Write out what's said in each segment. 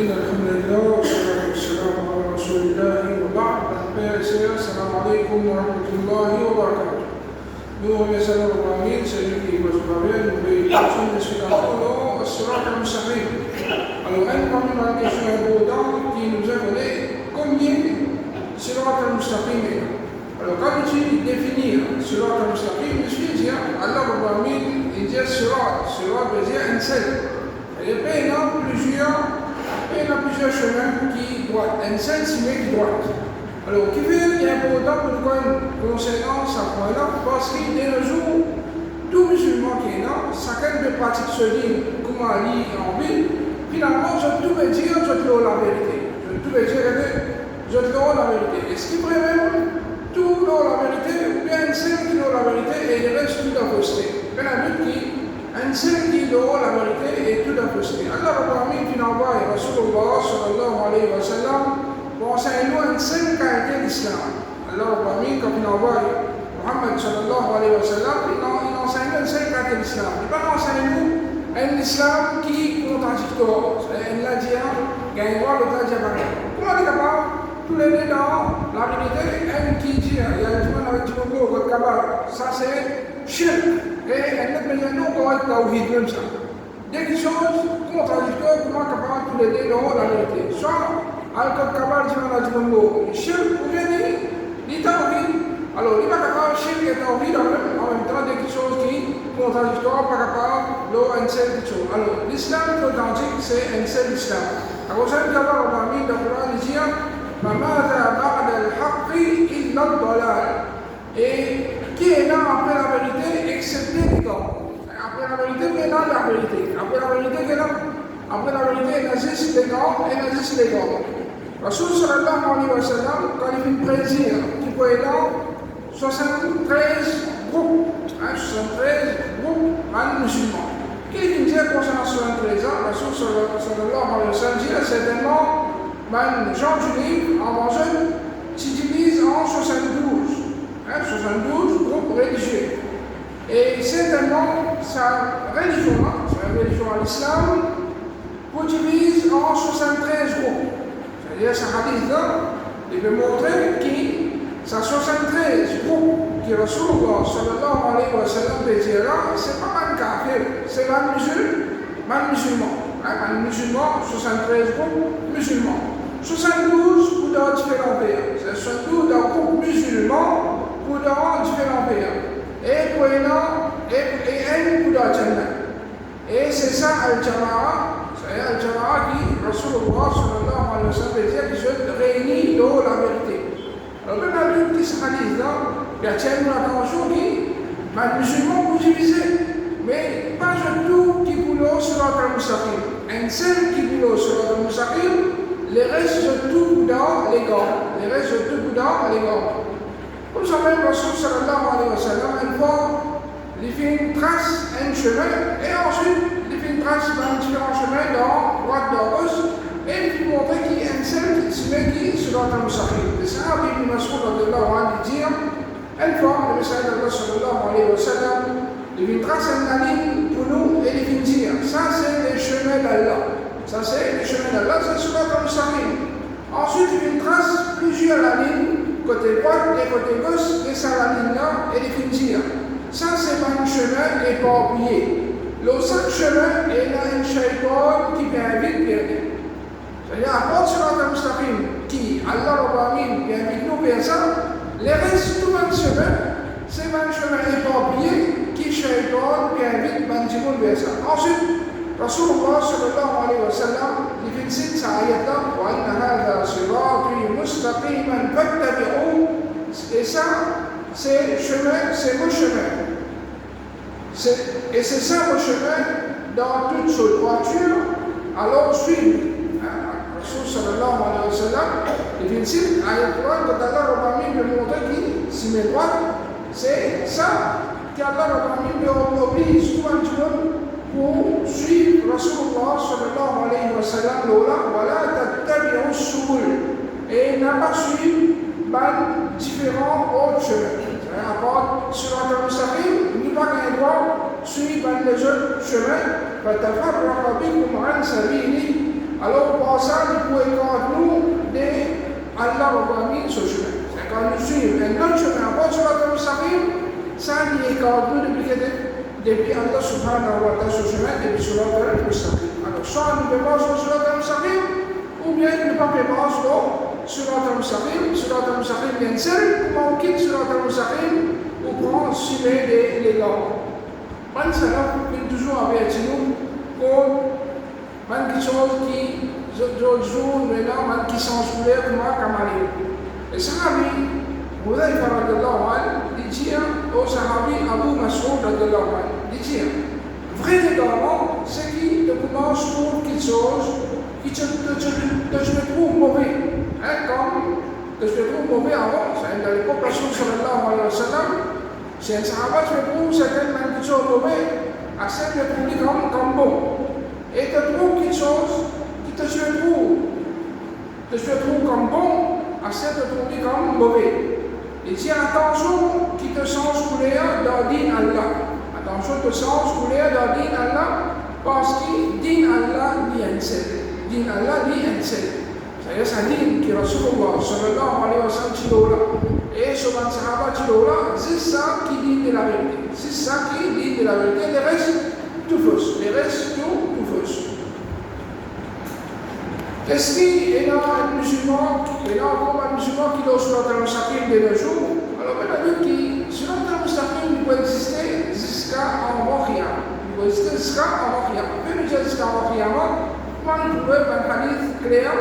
إن الحمد لله والصلاة والسلام على رسول الله وبعد. السلام عليكم ورحمة الله وبركاته. Nous remercions le celui qui vous parle, nous voulons discuter الصراط المستقيم. Alors, parmi les questions importantes qui nous a donné combien صراط المستقيم est. Alors, quand tu définis صراط المستقيم, je suis dire, Allah il dit صراط veut dire un seul. Et il y a plusieurs chemins qui droitent. Un seul signe qui droite. Alors, qui veut il est important pour nous concernant ce point-là, parce qu'il y a un jour, tout musulman qui est là, chacun de pratique se dit, comment aller en ville, finalement, je tout veux dire, je te donne la vérité. Je tout veux dire, je te donne la vérité. Est-ce qu'il pourrait même tout donne la vérité, ou bien un seul qui donne la vérité et il reste tout à poster? Il y a un qui un seul qui donne la vérité et tout à poster. Allah Rabbi qui envoie Rasulullah sallallahu alayhi wa sallam pour enseigner un seul qualité d'islam. Allah Rabbi quand il envoie Muhammad sallallahu alayhi wa sallam, il enseigne un seul qualité d'islam. Il ne va pas enseigner un islam qui est contradictoire. Il l'a dit, il y a un droit de dire comment il est capable tous les deux dans la vérité, un qui dit, il y a du monde avec du monde au Kabar, ça c'est shirk. Et elle ne peut pas comment être tawhid même ça. Dès qu'il chose contradictoire, comment capable tous les deux dans la vérité. Soit al Kabar dit on a du monde, shirk ou bien dit tawhid. Alors il n'est pas capable shirk et tawhid en même temps dès qu'il chose qui est contradictoire, pas capable d'un seul chose. Alors l'islam authentique c'est un seul islam. Alors ça veut dire dans le Coran il dit فماذا بعد الحق إلا الضلال. Et qui est là après la vérité, excepté les gars. Après la vérité, qui est là la vérité. Après la vérité, qui est là. Après la vérité, il existe les gars et il existe les gars. Rasul sallallahu alayhi wa sallam, quand il fait prédire qu'il peut être là, 73 groupes, 73 groupes musulmans. Qui dit concernant 73 ans, Rasul sallallahu alayhi wa sallam dit certainement, Jean du livre, en jeune, se divise en 72. 72 groupes religieux. Et certainement, sa religion à l'islam, vous divise en 73 groupes. C'est-à-dire, ce hadith-là, il veut montrer que ça 73 groupes qui Rasulullah sallallahu alayhi wa sallam veut dire là, c'est pas un kafir, c'est un musulman. Un musulman, 73 groupes musulmans. 72 pour dans différents pays. C'est 72 dans groupes musulmans pour dans différents pays. Et pour un pour dans Jannah. Et c'est ça Al-Jama'a. C'est Al-Jama'a qui, Rasulullah sallallahu alayhi wa sallam, veut dire que je réunis dans la vérité. Alors, même avec un petit hadith-là, il y a tellement d'attention qui, les musulmans vous diviser. Mais pas du tout qui boulot sur le mustaqim. Un seul qui boulot sur le mustaqim, les restes de tout dans les gants. Les restes de tout dans les gants. Comme ça, même Rasul sallallahu alayhi wa sallam, une fois, il fait une trace, un chemin, et ensuite, il fait une trace dans différents chemins, dans droite, dans gauche, et il fait montrer qu'il y a un seul qui se met qui sur le mustaqim. Et ça, Ibn Mas'ud radiyallahu anhu dit, une fois, le messager d'Allah sallallahu alayhi wa sallam, il fait une trace, une ligne pour nous, et il fait dire, ça c'est le chemin d'Allah. Ça c'est le chemin d'Allah, c'est sur le mustaqim. Ensuite, il fait une trace, plusieurs lignes, côté droite et côté gauche, et ça la ligne là, et il fait dire, ça c'est un chemin éparpillé. L'autre chemin, il y a un shaytan qui vient vite perdu. C'est-à-dire, à part sur le mustaqim, qui, Allah Rabbi, vient vite nous vers ça, les restes, tout le chemin, c'est un chemin éparpillé, qui shaytan vient vite, vers ça. Ensuite, Rasulullah sallallahu alayhi wa sallam, il fait cite sa ayat-là, wa inna hadha sirati mustaqiman fattabi'u. Et ça, c'est chemin, c'est vos chemins. Et c'est ça vos chemins dans toute cette droiture, alors suivez. Rasul sallallahu alayhi wa sallam, il fait cite ayat-là, quand Allah Rabbi veut montrer que si mes droites, c'est ça qu'Allah Rabbi veut oblige tout un monde pour suivre Rasulullah sallallahu alayhi wa sallam, voilà, tattabi'u subul. Et n'a pas suivi différents autres chemins. C'est-à-dire, à part sur le mustaqim, il n'y a pas qu'un droit suivre les autres chemins. فَتَفَرَّقَ بِكُمْ عَنْ سَبِيلِهِ Alors, pour ça, nous pouvons quand nous d'Allah Rabbi ce chemin. C'est quand nous suivons un autre chemin, après Surat al-Mustaqim, ça nous est quand nous depuis Allah subhanahu wa ta'ala ce chemin, depuis Surat al-Mustaqim. Alors, soit nous préparons sur Surat al-Mustaqim, ou bien nous ne pas préparer sur Surat al-Mustaqim. Surat al-Mustaqim vient seul, on quitte Surat al-Mustaqim, ou prend suivre les gars. Man salaf il toujours averti nous pour man qui chose qui d'autres jours maintenant man qui s'ensoulait comme Kamali. Et sahabi Hudayfa radhiyallahu anhu dit au sahabi Abu Mas'ud radhiyallahu anhu dit vrai également c'est qui te commence pour quelque chose qui te trouve mauvais. Comme te trouve mauvais avant, c'est dans l'époque Rasul sallallahu alayhi wa sallam. C'est un sahabat qui trouve certaines quelque chose mauvais, accepte de trouver comme bon. Et te trouve quelque chose qui te trouve comme bon, accepte de trouver comme mauvais. Et dis attention qui te sens couler dans din Allah. Attention te sens couler dans din Allah, parce que din Allah dit un seul. Din Allah dit un seul. C'est un din qui Rasulullah sallallahu alayhi wa sallam et sur un sahaba Tilola, c'est ça qui dit de la vérité. C'est ça qui dit de la vérité. Les restes, tout fausse. Les restes, tout fausse. Qu'est-ce qu'il y a un musulman, il y a encore un musulman qui doit sur le Mustaqim de nos jours. Alors, on a vu que sur le Mustaqim, il peut exister jusqu'à en Qiyamah. Il peut exister jusqu'à en Qiyamah. Puis, nous disons jusqu'à en Qiyamah, on trouve un hadith clair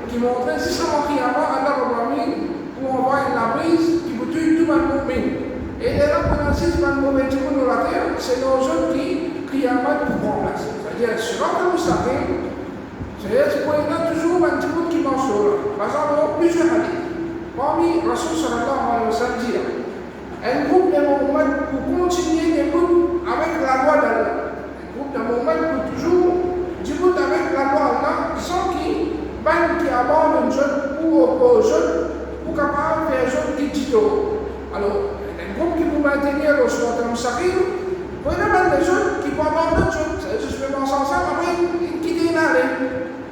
qui montre jusqu'à en Qiyamah, Allah Rabbi, où on voit la brise qui vous tue tout le monde. Et les là, pendant 6 moments de la terre, c'est nos jeunes qui Qiyamah pour remplacer. C'est-à-dire, sur le Mustaqim, c'est-à-dire qu'il y a toujours un petit peu qui marche là. Par exemple, plusieurs hadiths. Parmi Rasul sallallahu alayhi wa sallam dit un groupe de moments pour continuer des groupes avec la loi d'Allah. Un groupe de moments pour toujours discuter avec la loi d'Allah sans qui abandonne jeune ou oppose jeune ou capable de faire jeune qui dit alors, un groupe qui peut maintenir le Surat al-Mustaqim, vous pouvez mettre des jeunes qui peuvent abandonner jeune. C'est-à-dire, je vais penser ensemble, après, qui démarrent.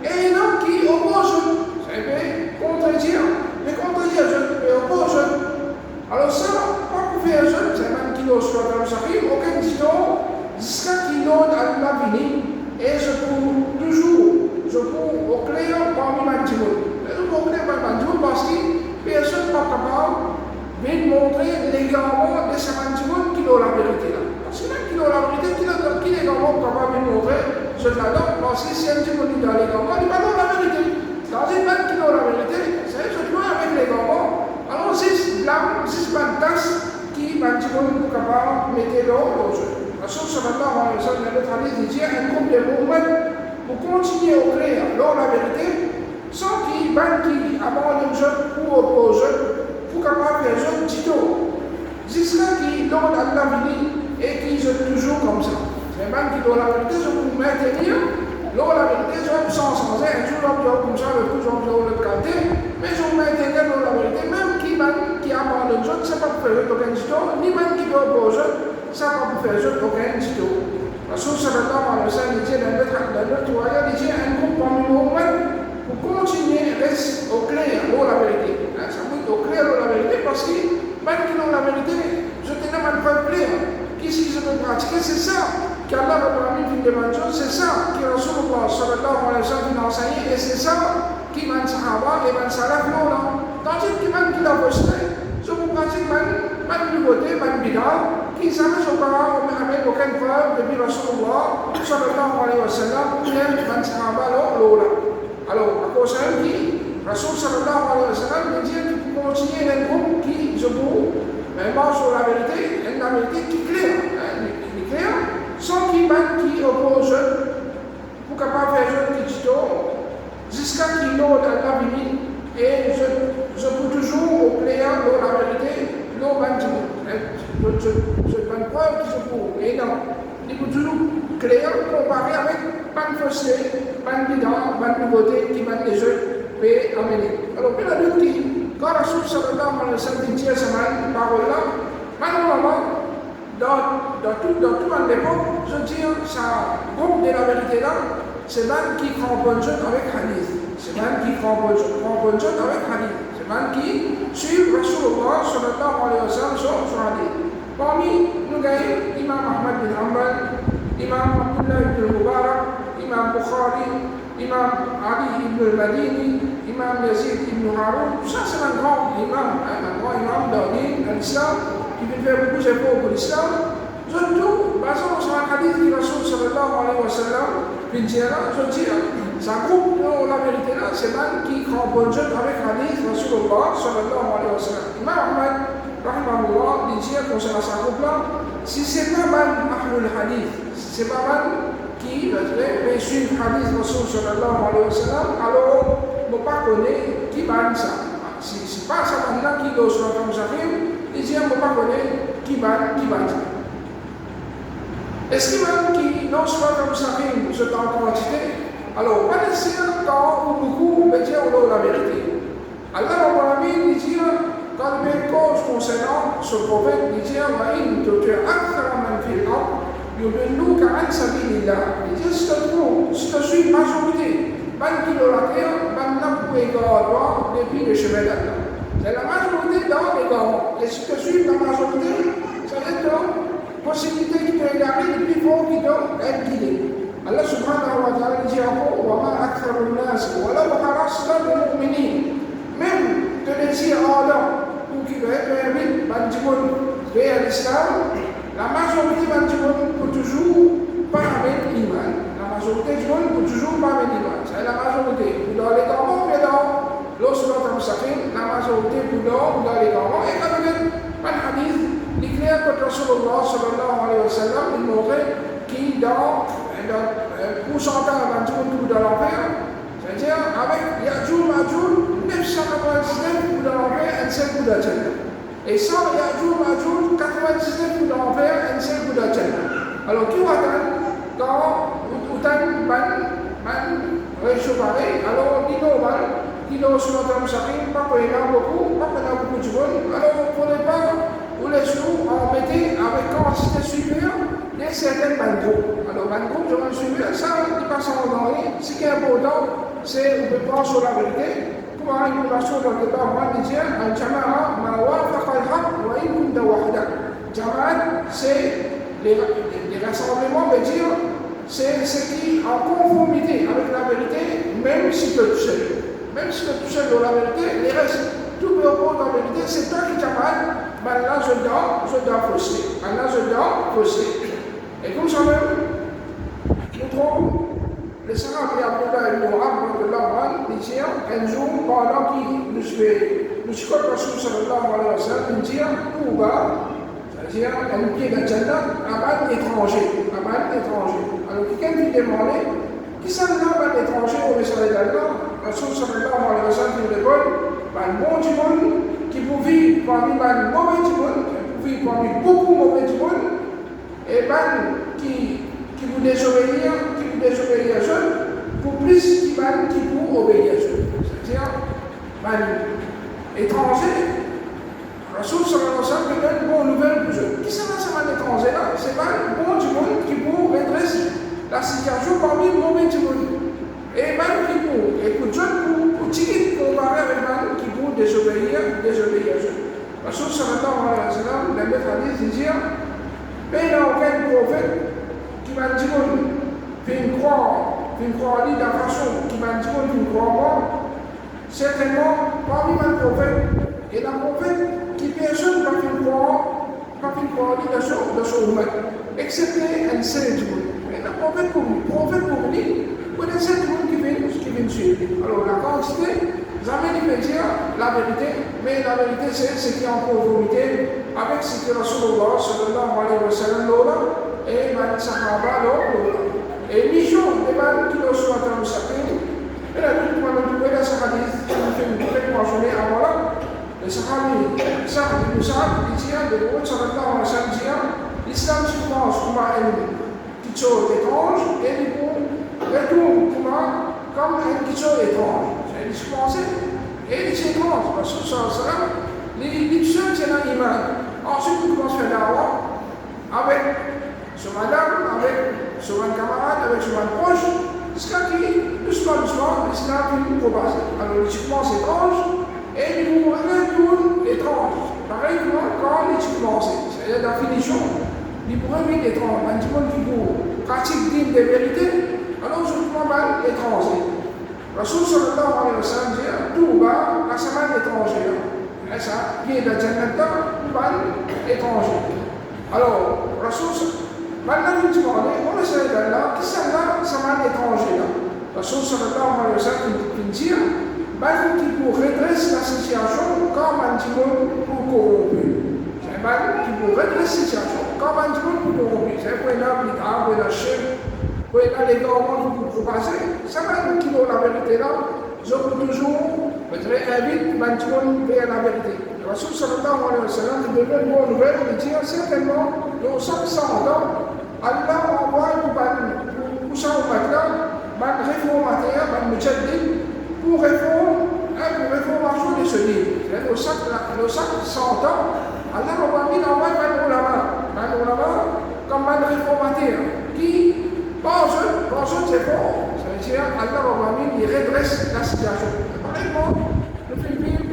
Et non, qui oppose, c'est contredire, mais contredire jeune, mais oppose. Alors ça, pas pour faire jeune, c'est même qui doit sur le Mustaqim, aucun disons, jusqu'à qui donne à la vie, et je peux toujours, au clair parmi ma timoun. Je peux au clair parmi ma timoun parce que personne n'est pas capable de montrer légalement de sa timoun qui doit la vérité là. Parce que même qui doit la vérité, qui est légalement capable de montrer, je l'adore parce que si un timoun dit dans légalement, il va dans la vérité. C'est-à-dire même qui doit la vérité, c'est je dois avec légalement. Alors, 6 blâmes, 6 tasses qui m'a dit qu'on est capable de mettre l'eau au jeu. La chose sallallahu alayhi wa sallam, notre hadith dit un groupe de mouvements pour continuer au clair la vérité, sans qu'il abandonne le jeu ou oppose le jeu, pour capable de faire le jeu tito. Jusqu'à qui donne à la vie et qui est toujours comme ça. C'est même qui donne la vérité, je peux maintenir. La vérité, je vais sans changer, un jour, comme ça, le coup, je vais le canter, mais je vais maintenir la vérité, même qui abandonne le jeu, ça ne va pas faire aucun tito, ni même qui doit opposer le jeu, ça ne va pas faire aucun tito. La chose sallallahu alayhi wa sallam dit dans notre royaume, il dit un groupe parmi nous pour continuer reste au clair la vérité. Ça veut dire au clair la vérité parce que même qui ont la vérité, je tenais à pas clair. Qu'est-ce qu'ils ont pratiqué? C'est ça qu'Allah a mis une demande, c'est ça que Rasulullah sallallahu alayhi wa sallam a enseigné et c'est ça qui m'a sahaba et m'a salaf là. Tandis que même qui l'a posté, je vous pratique même du côté, même bid'a, qui savait son parent avec aucune preuve depuis Rasulullah sallallahu alayhi wa sallam ou même man sahaba là. Alors, à cause de qui Rasul sallallahu alayhi wa sallam nous dit qu'il faut continuer un groupe qui se trouve marche sur la vérité, et la vérité qui est claire, sans qu'il oppose pour capable faire jeune qui dit jusqu'à qu'il donne à la vie et je peux toujours au clair la vérité, je prends preuve qui se trouve et non, il peut toujours clair comparé avec pas de fausseté, pas de bid'a, pas de nouveauté qui va les jeunes peut amener. Alors, puis la lutte qui, quand Rasul sallallahu alayhi wa sallam dit cette parole-là, malheureusement, dans toute l'époque, je dis, ça groupe de la vérité là, c'est même qui cramponne avec hadith. C'est même qui cramponne avec hadith. C'est même qui suit Rasulullah sallallahu alayhi wa sallam sur hadith. Parmi nous gagnons Imam Ahmad bin Hanbal, Imam Abdullah ibn Mubarak, Imam Bukhari, Imam Ali ibn al-Madini, Imam Yazid ibn Haroun. Tout ça c'est un grand imam de l'islam qui vient faire beaucoup d'efforts pour l'islam. Surtout, basant sur un hadith du Rasul sallallahu alayhi wa sallam, c'est un groupe, la vérité là, c'est même qui cramponne avec hadith Rasulullah sallallahu alayhi wa sallam. Imam Ahmad, rahimahullah, dit concernant ce groupe-là, si c'est pas mal Ahlul Hadith, si c'est pas mal qui va suivre hadith Rasul sallallahu alayhi wa sallam, alors on ne peut pas connaître qui banne ça. Si pas ça maintenant qui doit se faire comme ça, il dit on ne peut pas connaître qui banne ça. Est-ce qu'il y a qui non soit comme ça, ce temps en quantité? Alors, pas nécessairement quand ou beaucoup, on peut dire la vérité. Allah il dit, quand il y a une cause concernant ce prophète, il dit, il dit, si tu suis majorité, ban qui de la terre, ban n'a pas également depuis le chemin d'Allah. C'est la majorité dans les grands. Et si tu suis la majorité, ça veut dire possibilité qui te regarde, le plus fort qui doit être guidé. Allah subhanahu wa ta'ala dit encore, وَمَا أَكْثَرُ النَّاسِ وَلَوْ حَرَصْتَ بِالْمُؤْمِنِينَ. Même te dire Allah, pour qu'il doit être permis, vers l'islam, la majorité peut toujours pas avec l'iman. La majorité du monde peut toujours pas avec l'iman. C'est la majorité. Dans les grands, mais dans l'autre la majorité dans les grands. Et quand on est un hadith, il est clair que Rasulullah sallallahu alayhi wa sallam, il montrait qui dans le pourcentage de l'enfer, c'est-à-dire avec Ya'joul Ma'joul, 999 coups de l'enfer et 5 coups de Jannah. Et sans Ya'joul Ma'joul, 99 coups de l'enfer et 5 coups de Jannah. Alors, qui va quand Outan réchauffaré, alors il doit sur notre moussakine, pas qu'il y en a beaucoup de monde. Alors, on ne pourrait pas ou les sous embêter avec quantité supérieure de certaines banques. Alors, banques, je vais suivre, ça, il passe en danger. Ce qui est important, c'est de prendre sur la vérité. Pour une relation dans le débat, moi, je dis, un jama'a, ma wafaqa al-haq, wa in kunta wahda. Jama'a, c'est les rassemblements, veut dire, c'est ce qui est en conformité avec la vérité, même si tu es tout seul. Même si tu es tout seul dans la vérité, les restes, tout peut opposer la vérité, c'est toi qui jama'a. Ben là, je dois poster. Et comme ça même, nous trouvons le Sahabi Abdullah ibn Umar, il dit, un jour, pendant qu'il nous suit Rasul sallallahu alayhi wa sallam, il dit, où va, c'est-à-dire, un pied de Jannah, un mal étranger. Alors, quelqu'un qui demandait, qui s'en a un étranger au messager d'Allah, Rasul sallallahu alayhi wa sallam, il répond, un bon du monde, qui vous vit parmi les mauvais du monde, qui vous vit parmi beaucoup mauvais du monde, et qui vous désobéir à eux, pour plus qui vous obéir à eux. C'est-à-dire, étranger, Rasul sallallahu alayhi wa sallam donne une bonne nouvelle pour eux. Qui c'est un étranger là? C'est pas le bon du monde qui vous redresse la situation parmi les mauvais du monde. Et qui vous écoute pour tirer comparé avec qui vous désobéir à eux. Rasul sallallahu alayhi wa sallam, dans le hadith, il dit, mais il n'y a aucun prophète qui m'a dit fait une croix de la façon qui m'a dit une croix, certainement parmi mes prophètes, et la prophète qui personne n'a fait une croix de son humain, excepté un seul du monde. Mais la prophète pour lui, pour les sept du monde qui viennent suivre. Alors la quantité, jamais il veut dire la vérité, mais la vérité c'est ce qui est en conformité avec ce que Rasulullah sallallahu alayhi wa sallam et les Sahaba et mission des gens qui doivent se mettre en sacrifice. Et la vie pour nous trouver dans ce hadith, qui nous fait une petite mentionner avant là, le Sahabi, Sa'd ibn Sa'd, il dit, le prophète sallallahu alayhi wa sallam dit, l'islam se commence comme une petite chose étrange, et il retourne comme une petite chose étrange. C'est ce qu'on sait. Et il dit étrange, parce que sallallahu alayhi wa sallam, les seuls, c'est l'animal. Ensuite, on commence à faire dawa avec son madame, avec son camarade, avec son proche. ce qui, doucement, l'islam finit pour passer. Alors, l'équipement s'étrange et nous retourne étrange. Pareil quand l'équipement, c'est la finition, il pourrait être étrange. Un petit monde qui pratique digne des vérités, alors je crois mal étranger. Rasoul sallallahu alayhi wa sallam dit tout bas, la semaine étrangère. Et ça, qui est de Jannata, tout bas, étranger. Alors, Rasoul, maintenant, il dit on essaie d'Allah, qui c'est là, la semaine étrangère. Rasoul sallallahu alayhi wa sallam dit ben qui pour redresser la situation comme un petit monde pour corrompu. C'est ben qui pour redresser la situation comme un petit monde pour corrompu. C'est pour une bid'a, pour une chef, pour les grands pour passer. C'est ben qui ont la vérité là. Je peux toujours inviter un petit monde vers la vérité. Le Rasoul sallallahu alayhi wa sallam dit de bonnes nouvelles, il dit certainement, dans 500 ans, Allah envoie pour ça au matin, un réformateur, un mujaddid, pour réformation de ce livre. C'est-à-dire au chaque 100 ans, Allah va envoie un ulama, comme un réformateur, qui pense c'est fort. C'est-à-dire Allah va redresse la situation. Pareillement, le Philippines,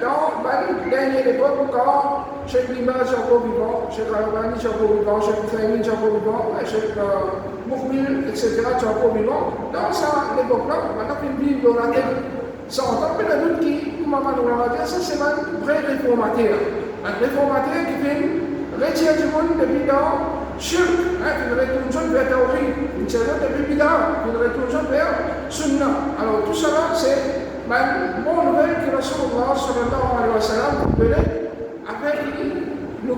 dans la dernière époque, quand Cheikh Bimaz est encore vivant, Cheikh Al-Albani est encore vivant, Cheikh Uthaymin est encore vivant, Cheikh Moukbil, etc. est encore vivant, dans cette époque-là, on a Philippines dans la tête 100 ans, mais la lutte qui, comme on va dire, ça c'est un vrai réformateur. Un réformateur qui vient retirer du monde depuis dans Shirk, qui retourne vers Tawhid, une saison depuis Bida, qui retourne vers Sunnah. Alors tout cela, c'est une bonne nouvelle que Rasulullah sallallahu alayhi wa sallam venait avec nous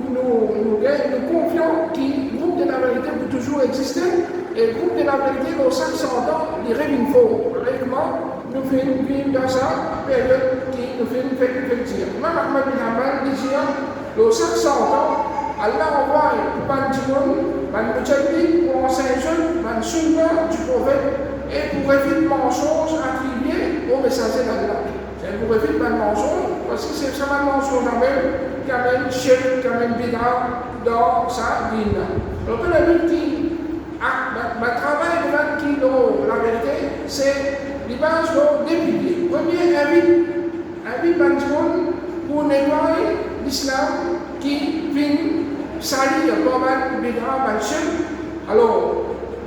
confions que le groupe de la vérité peut toujours exister et le groupe de la vérité dans 500 ans, il revient fort. Réellement, nous vivons dans sa période qui nous fait dire. Imam Ahmad bin Hanbal disait, dans 500 ans, Allah envoie un petit monde, un mujaddid pour enseigner un sunna du prophète et pour éviter le mensonge attribué au messager d'Allah. C'est pour éviter le mensonge, parce que c'est un mensonge qui amène shirk, qui amène bid'a dans sa dîne. Donc la lutte qui, ma travail de qui dans la vérité, c'est l'image des piliers. Premier, invite un petit monde pour nettoyer l'islam qui vient salir comme un bid'a, un shirk. Alors,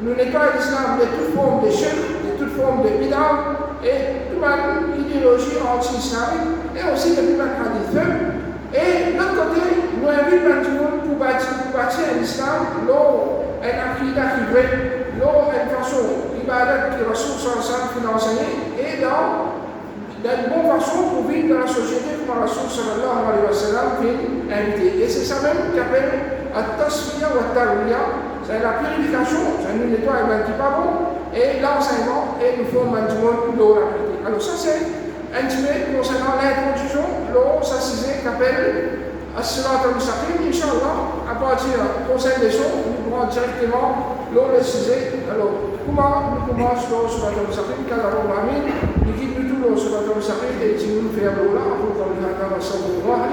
nous nettoyons l'islam de toute forme de shirk, de toute forme de bid'a et toute idéologie anti-islamique et aussi de toute hadith. Et de l'autre côté, nous invitons tout le monde pour bâtir un islam, l'eau, un aqidah qui vrai, l'eau, une façon d'ibadat qui Rasoul sallallahu alayhi wa sallam et dans une bonne façon pour vivre dans la société comme Rasoul sallallahu alayhi wa sallam vient inviter. Et c'est ça même qu'appelle at-tasfiya wa at-tarwiya, c'est la purification, c'est nous nettoie un petit pas bon, et l'enseignement, et nous formons un petit monde l'eau la vérité. Alors ça c'est un petit peu concernant l'introduction, l'eau, ça c'est qu'appelle As-Sirat al-Mustaqim, Inch'Allah, à partir du conseil des sons, nous pourrons directement l'eau le sujet. Alors, comment nous commençons l'eau Sirat al-Mustaqim, car la Amin, nous guide tout l'eau Sirat al-Mustaqim, et si nous nous faisons l'eau là, pour qu'on lui accorde à sa voix,